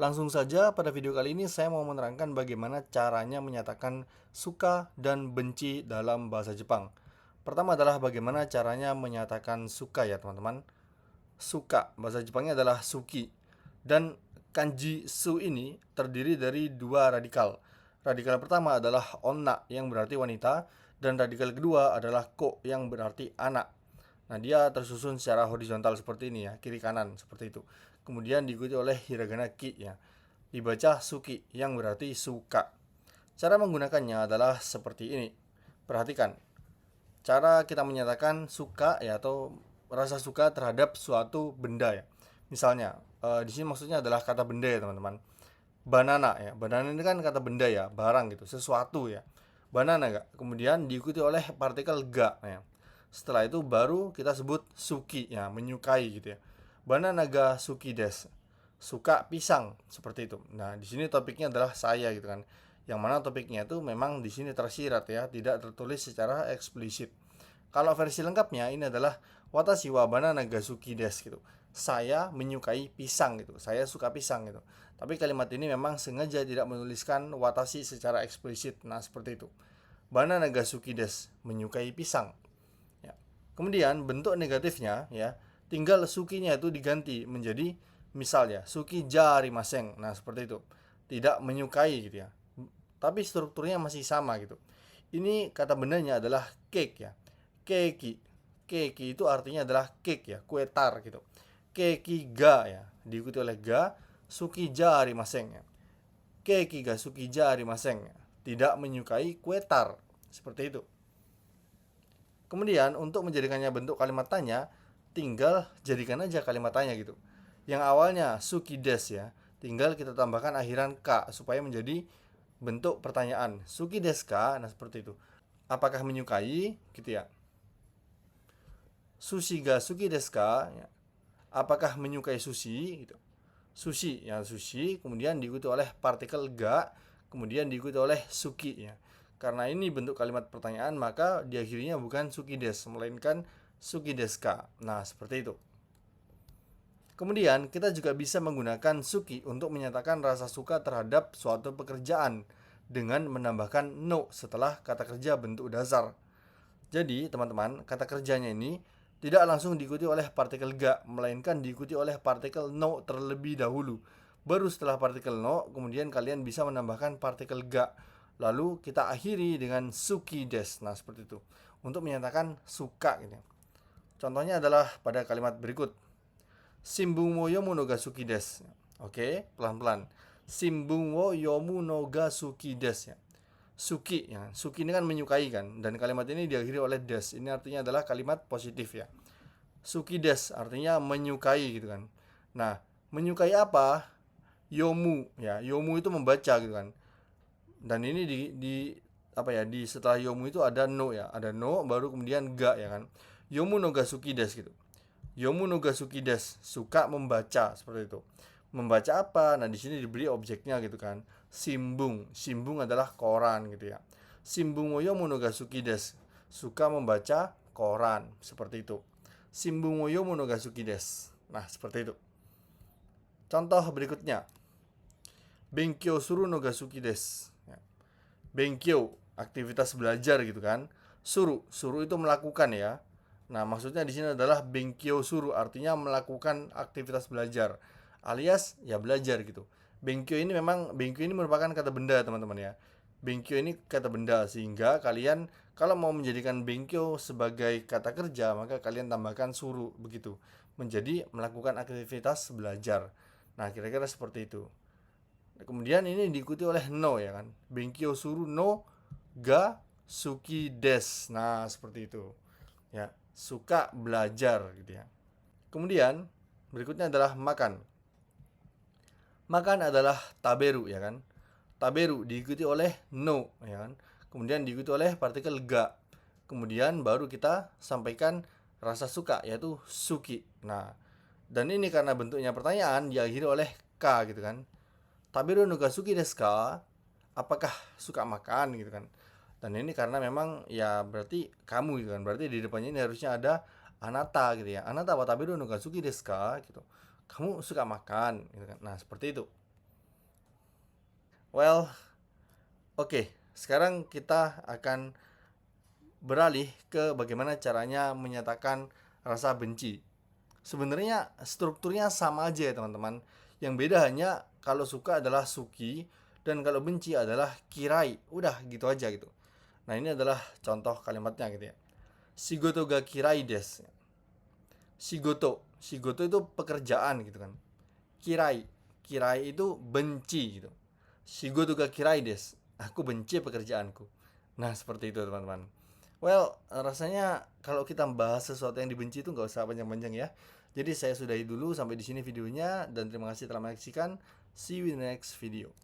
Langsung saja pada video kali ini saya mau menerangkan bagaimana caranya menyatakan suka dan benci dalam bahasa Jepang. Pertama adalah bagaimana caranya menyatakan suka ya teman-teman. Suka, bahasa Jepangnya adalah suki. Dan kanji su ini terdiri dari dua radikal. Radikal pertama adalah onna yang berarti wanita, dan radikal kedua adalah ko yang berarti anak. Nah, dia tersusun secara horizontal seperti ini ya, kiri kanan seperti itu. Kemudian diikuti oleh hiragana ki ya. Dibaca suki yang berarti suka. Cara menggunakannya adalah seperti ini. Perhatikan. Cara kita menyatakan suka ya atau rasa suka terhadap suatu benda ya. Misalnya, di sini maksudnya adalah kata benda ya, teman-teman. Banana ya. Banana ini kan kata benda ya, barang gitu, sesuatu ya. Banana gak? Kemudian diikuti oleh partikel ga ya. Setelah itu baru kita sebut suki ya, menyukai gitu ya. Banana ga suki des. Suka pisang seperti itu. Nah, di sini topiknya adalah saya gitu kan. Yang mana topiknya itu memang di sini tersirat ya, tidak tertulis secara eksplisit. Kalau versi lengkapnya ini adalah watashi wa banana ga suki des gitu. Saya menyukai pisang gitu. Saya suka pisang gitu. Tapi kalimat ini memang sengaja tidak menuliskan watashi secara eksplisit. Nah, seperti itu. Banana ga suki des, menyukai pisang. Ya. Kemudian bentuk negatifnya ya, tinggal sukinya itu diganti menjadi misalnya suki jarimasen. Nah, seperti itu. Tidak menyukai gitu ya. Tapi strukturnya masih sama gitu. Ini kata bendanya adalah cake ya. Keiki. Keiki itu artinya adalah cake ya, kue tar gitu. Keiki ga ya, diikuti oleh ga, suki jarimasen ya. Keiki ga suki jarimasen ya. Tidak menyukai kue tar. Seperti itu. Kemudian untuk menjadikannya bentuk kalimat tanya, tinggal jadikan aja kalimat tanya gitu. Yang awalnya suki des ya, tinggal kita tambahkan akhiran ka supaya menjadi bentuk pertanyaan. Suki des ka? Nah, seperti itu. Apakah menyukai? Gitu ya. Sushi ga suki des ka? Ya. Apakah menyukai sushi? Gitu. Sushi, ya sushi, kemudian diikuti oleh partikel ga, kemudian diikuti oleh suki ya. Karena ini bentuk kalimat pertanyaan, maka diakhirinya bukan suki des, melainkan suki des ka. Nah, seperti itu. Kemudian kita juga bisa menggunakan suki untuk menyatakan rasa suka terhadap suatu pekerjaan dengan menambahkan no setelah kata kerja bentuk dasar. Jadi, teman-teman, kata kerjanya ini tidak langsung diikuti oleh partikel ga, melainkan diikuti oleh partikel no terlebih dahulu. Baru setelah partikel no, kemudian kalian bisa menambahkan partikel ga. Lalu kita akhiri dengan suki des. Nah, seperti itu. Untuk menyatakan suka gitu. Contohnya adalah pada kalimat berikut. Shimbun wo yomu no ga suki desu. Oke, pelan-pelan. Shimbun wo yomu no ga suki desu ya. Suki ya. Suki ini kan menyukai kan, dan kalimat ini diakhiri oleh des. Ini artinya adalah kalimat positif ya. Suki des artinya menyukai gitu kan. Nah, menyukai apa? Yomu ya. Yomu itu membaca gitu kan. Dan ini di apa ya? Di setelah yomu itu ada no ya. Ada no baru kemudian ga ya kan. Yomu no ga suki des gitu. Yomu no ga suki des, suka membaca seperti itu. Membaca apa? Nah, di sini diberi objeknya gitu kan. Shimbun. Shimbun adalah koran gitu ya. Shimbun wo yomu no ga suki des. Suka membaca koran seperti itu. Shimbun wo yomu no ga suki des. Nah, seperti itu. Contoh berikutnya. Benkyou suru no ga suki des. Ya. Benkyou, aktivitas belajar gitu kan. Suru itu melakukan ya. Nah, maksudnya di sini adalah benkyou suru, artinya melakukan aktivitas belajar, alias ya belajar gitu. Benkyou ini merupakan kata benda, teman-teman ya. Benkyou ini kata benda, sehingga kalian kalau mau menjadikan benkyou sebagai kata kerja, maka kalian tambahkan suru begitu. Menjadi melakukan aktivitas belajar. Nah, kira-kira seperti itu. Kemudian ini diikuti oleh no ya kan. Benkyou suru no ga suki des. Nah, seperti itu. Ya, suka belajar gitu ya. Kemudian berikutnya adalah makan. Makan adalah taberu ya kan. Taberu diikuti oleh no ya kan. Kemudian diikuti oleh partikel ga. Kemudian baru kita sampaikan rasa suka yaitu suki. Nah, dan ini karena bentuknya pertanyaan diakhiri oleh ka gitu kan. Taberu no ga suki desu ka? Apakah suka makan gitu kan. Dan ini karena memang ya berarti kamu gitu kan. Berarti di depannya ini harusnya ada anata gitu ya. Anata wa taberu no ga suki desu ka gitu. Kamu suka makan gitu kan. Nah, seperti itu. Well, oke. Sekarang kita akan beralih ke bagaimana caranya menyatakan rasa benci. Sebenarnya strukturnya sama aja ya teman-teman. Yang beda hanya kalau suka adalah suki dan kalau benci adalah kirai. Udah gitu aja gitu. Nah, ini adalah contoh kalimatnya gitu ya. Shigoto ga kirai desu. Shigoto itu pekerjaan gitu kan. Kirai itu benci gitu. Shigoto ga kirai desu. Aku benci pekerjaanku. Nah, seperti itu teman-teman. Well, rasanya kalau kita membahas sesuatu yang dibenci itu nggak usah panjang-panjang ya. Jadi saya sudahi dulu sampai di sini videonya dan terima kasih telah menyaksikan. See you in the next video.